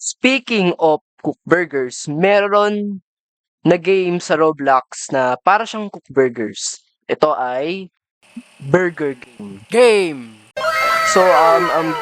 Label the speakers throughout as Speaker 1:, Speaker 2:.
Speaker 1: Speaking of cook burgers, meron na game sa Roblox na para siyang cook burgers. Ito ay Burger Game.
Speaker 2: Game!
Speaker 1: So,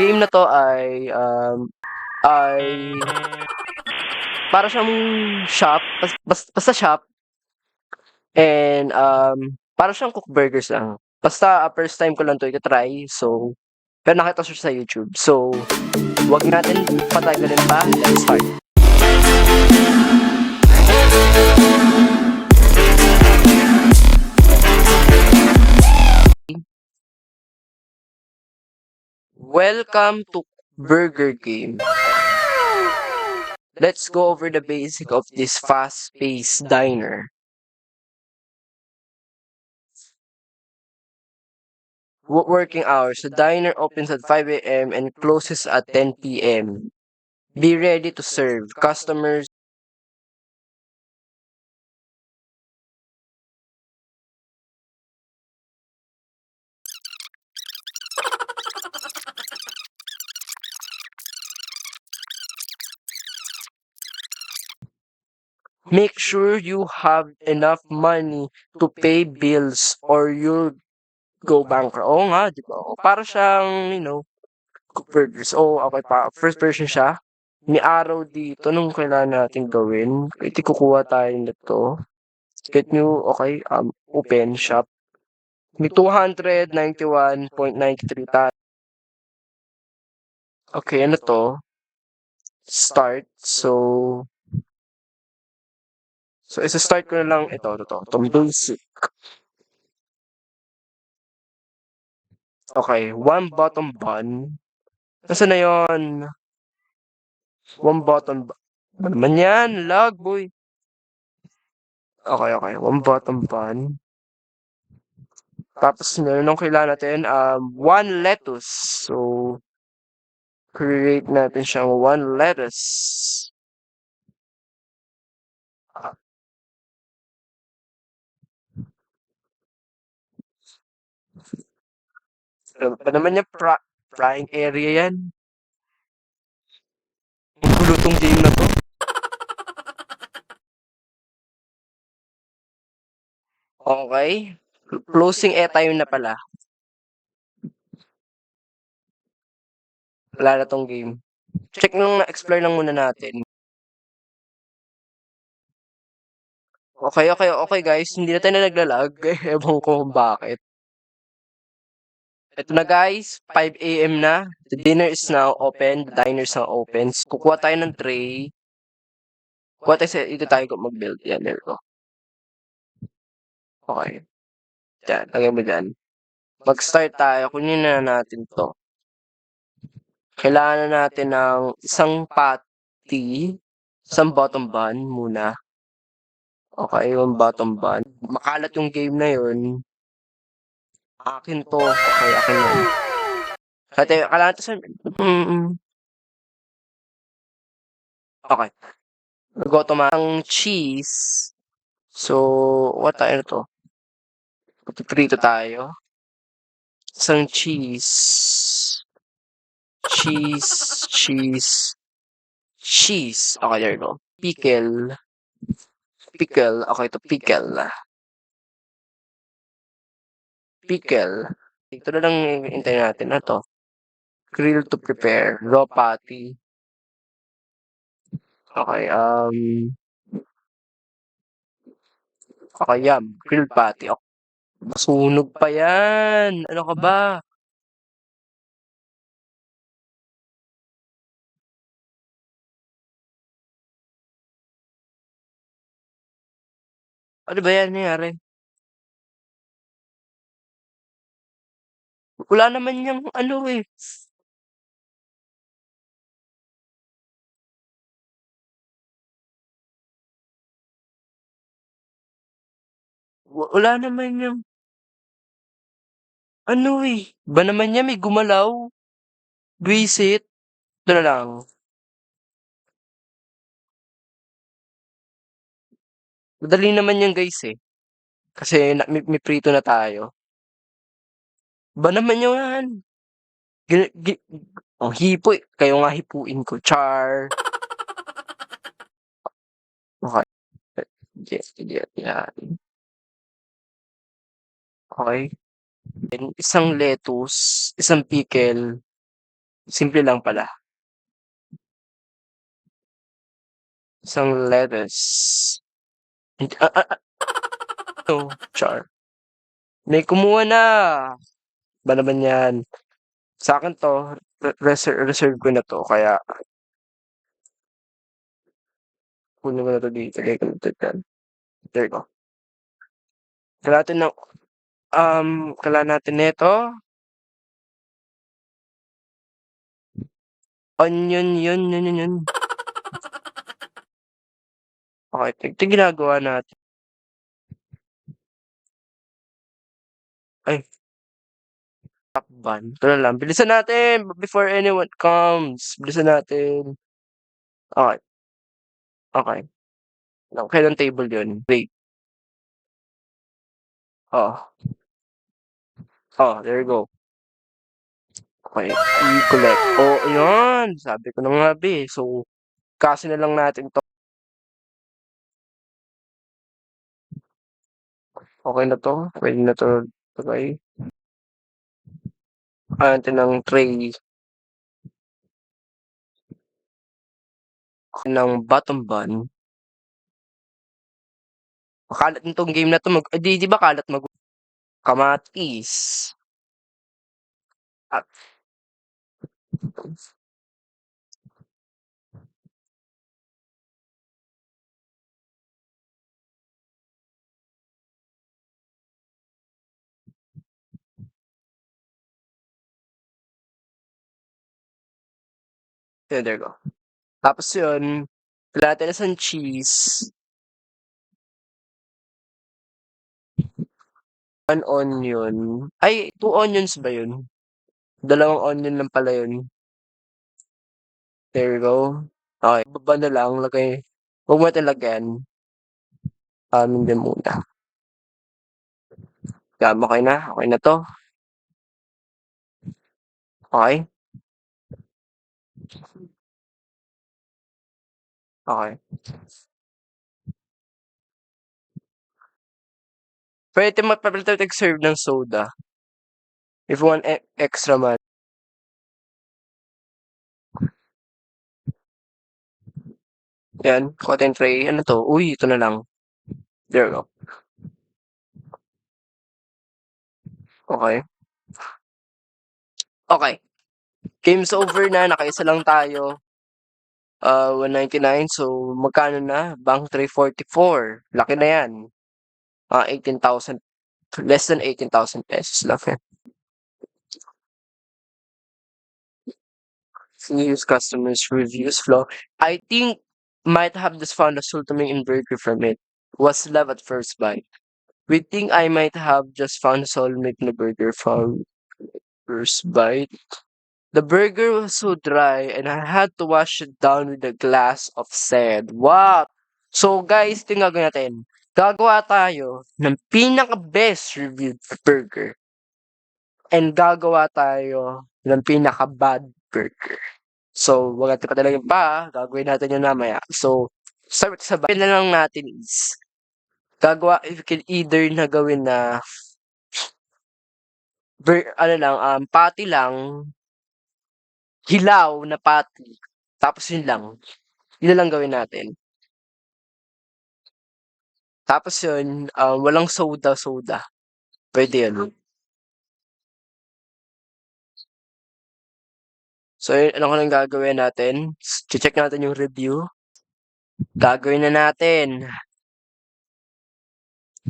Speaker 1: game na to ay para siyang shop, basta shop, and para siyang cook burgers lang. Basta first time ko lang to i-try, so, pero nakita siya sa YouTube. So, wag natin patagalin pa, let's start. Welcome to Burger Game. Let's go over the basic of this fast-paced diner. Working hours. The diner opens at 5 a.m. and closes at 10 p.m. Be ready to serve. Customers make sure you have enough money to pay bills or you'll go bankrupt. Oo nga, di ba? Para siyang, cook burgers. Okay pa. First version siya. May araw dito nung kailangan natin gawin. Ito kukuha tayo nito. Get new, okay, open shop. May 291.93 tayo. Okay, ano to? Start. So isa-start ko na lang ito. Itong basic. Okay, one bottom bun. Nasaan na yun? One bottom bun. Ano naman yan? Lag, boy. Okay. One bottom bun. Tapos meron nung kailangan natin, one lettuce. So, create natin siyang one lettuce. Ano pa naman yung frying area yan? Ang gulo tong game na to. Okay. Closing airtime na pala. Wala na tong game. Check nung na-explore lang muna natin. Okay guys. Hindi na tayo na naglalag. Ewan ko kung bakit. Ito na guys. 5 a.m. na. The dinner is now open. The diner is now open. Kukuha tayo ng tray. Kukuha tayo ito tayo mag-build. Yan, there we go. Okay. Yan. Lagyan mo dyan. Mag-start tayo. Kunin na natin to. Kailangan na natin ng isang patty. Isang bottom bun muna. Okay, yung bottom bun. Makalat yung game na yun. Akin to. Okay, akin yan. Kailangan to sa... Okay. Go to ang cheese. So, what tayo na to? Prito tayo. Isang cheese. Cheese. Okay, there you go. Pickle. Okay, ito pickle. Ito na lang hintay natin na to. Grill to prepare. Raw patty. Okay, okay, grill patty. Okay. Masunog pa yan. Ano ka ba? Ano ba yan nangyari? Wala naman yung ano eh. Wala naman yung ano eh. Ba naman niya may gumalaw? Visit. Ito na lang. Madali naman yan guys eh. Kasi may prito na tayo. Ba naman yan? Ang hipo eh. Kayo nga hipuin ko. Char. Yes, yes, yan. Okey. Then isang lettuce, isang pickle, simple lang pala. Isang lettuce, ano, char. May kumuha na. Ba naman 'yan. Sa'kin 'to, reserve ko na 'to kaya kunin ko na 'to dito, ganyan. There you go. Kalahati ng, natin nito, onion yun. Okey, ito yung ginagawa natin. Ay, takban. Ito na lang, bilisan natin before anyone comes. Bilisan natin. Okey, okey. Kailang table yun? Wait, oh, there you go. Okey, i-collect. Oh, ayan, sabi ko na nga be. So, kasi na lang natin 'to. Okey na 'to, puwede na 'to ilagay. Natin ng tray ng bottom bun. Kalat nitong game na 'to, 'di ba kalat kamatis at yun, there you go. Tapos yun, lagyan natin ng isang cheese, 1 onion, ay 2 onions ba yun? 2 onion lang pala yun. There you go. Okey, baba na lang lagay, 'wag mo natin lagyan, hindi muna. Yan, okey na 'to, okey, okey. Puwede tayo mag-serve ng soda, if you want extra man. Yan, kuha tayong tray, ano 'to, uy ito na lang, there you go, okey. Okey, game's over na, nakaisa lang tayo, 199 so magkano na, bank 344, laki na yan, mga 18,000, less than 18,000 pesos lang yan. Use customers reviews flow. I think might have just found a Sultaming burger from it. Was love at first bite. We think I might have just found soulmate na burger from first bite. The burger was so dry and I had to wash it down with a glass of sand. Wow! So guys, ito yung gagawin natin. Gagawa tayo ng pinaka-best reviewed burger. And gagawa tayo ng pinaka-bad burger. So, wag natin padalagin pa, gagawin natin yun mamaya. So, start sa na lang natin is, if you can either na gawin na, ano lang, patty lang, hilaw na patty, tapos yun lang. Yun na lang gawin natin. Tapos yun, walang soda. Pwede yun. So, yun, ano lang gagawin natin? Check natin yung review. Gagawin na natin.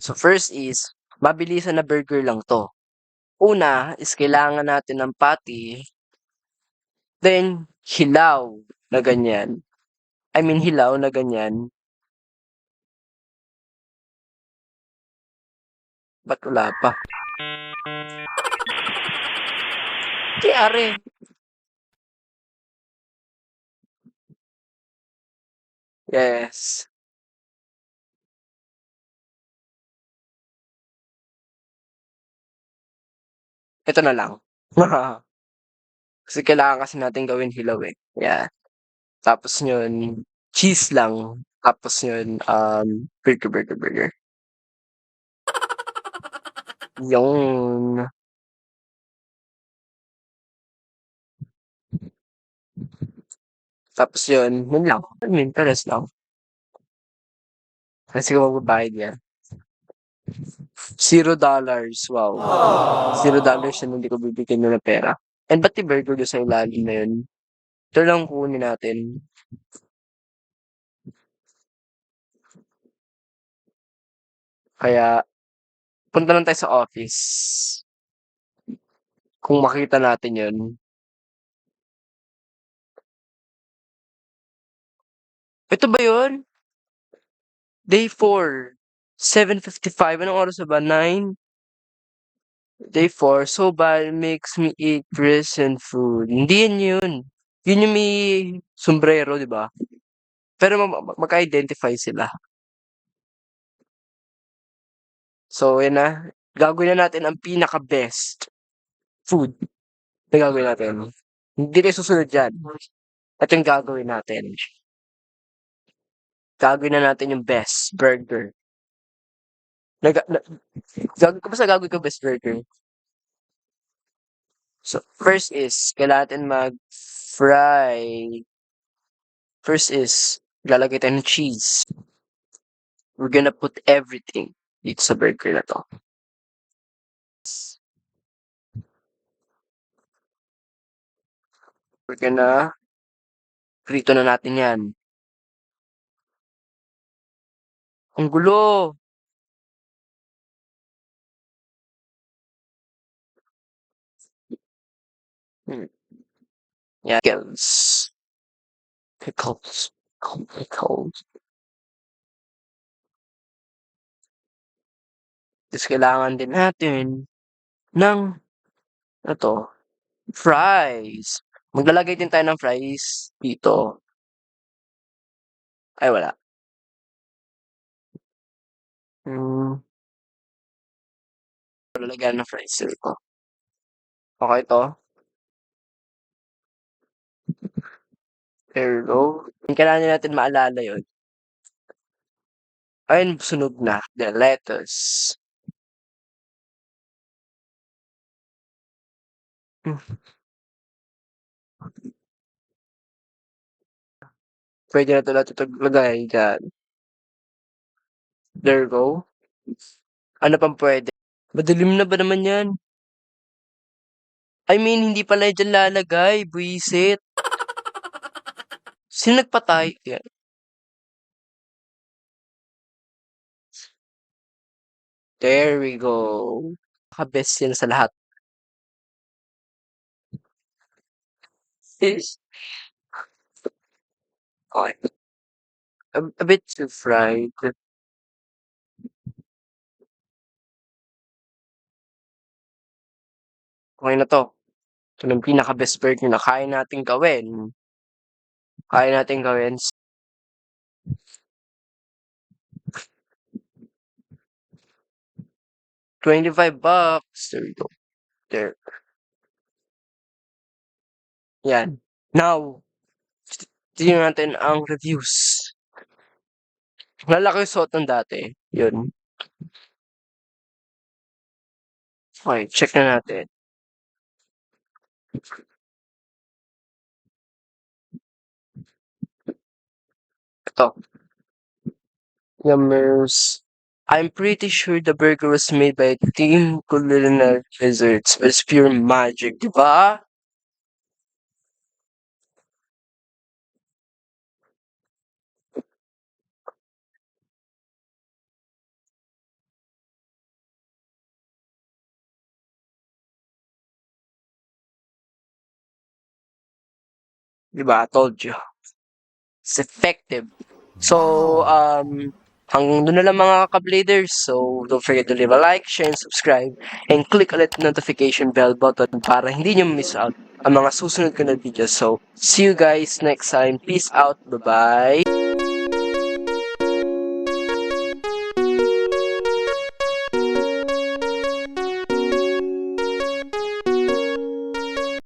Speaker 1: So, first is, mabilisan na burger lang to. Una is kailangan natin ng patty, then hilaw na ganyan. I mean hilaw na ganyan. Ba't wala pa? Ari. Yes. Ito na lang. Kasi kailangan kasi natin gawin hilaw eh. Yeah. Tapos yun, cheese lang. Tapos yun, burger. Yun. Tapos yun lang. I mean, pares lang. Kasi kung magbabayad yan. $0. Wow. $0 na hindi ko bibigyan nyo ng pera. And ba't i-burger doon sa ilalim na yun? Ito lang kunin natin. Kaya, punta lang tayo sa office. Kung makita natin yun. Ito ba yun? Day 4. 7:55. Anong oras na ba? 9? Day 4. So bad makes me eat recent food. Hindi yun yun. Yun yung may sombrero, di ba? Pero magka-identify sila. So, yun na. Gagawin na natin ang pinaka-best food na gagawin natin. Hindi tayo susunod dyan. Ito yung gagawin natin. Gagawin na natin yung best burger. Nag, na, basta gagawin ko best burger. So, first is, kailangan natin mag-fry. First is, lalagay tayo ng cheese. We're gonna put everything dito sa burger na to. We're gonna prito na natin yan. Ang gulo! Hmm. Yan. Pickles. Pickles. Pickles. Tapos kailangan din natin ng, ano fries. Maglalagay din tayo ng fries dito. Ay, wala. Lalagyan ng fries dito. Okay to. There we go. Kailangan natin maalala yun. Ayun, sunog na. The lettuce. Pwede na ito natin lagay dyan. There we go. Ano pang pwede? Madilim na ba naman yan? I mean, hindi pala dyan lalagay. Buisit. Sino nagpatay? Yan. There we go. Best yan sa lahat. Is okay. A bit too fried. Okay na to. Ito na yung pinaka-best burger na kaya natin gawin. Kaya natin gawin. $25. There we go. There. Yan. Now, tingnan natin ang reviews. Lalaki yung suot ng dati. Yun. Okay, check na natin. Ito. Yummers. I'm pretty sure the burger was made by Team Culinary Desserts. It's pure magic, di ba? Di ba? I told you. It's effective. So, hanggang doon na lang mga ka-bladers. So, don't forget to leave a like, share, and subscribe. And click ulit the notification bell button para hindi nyo miss out ang mga susunod ko na videos. So, see you guys next time. Peace out. Bye-bye.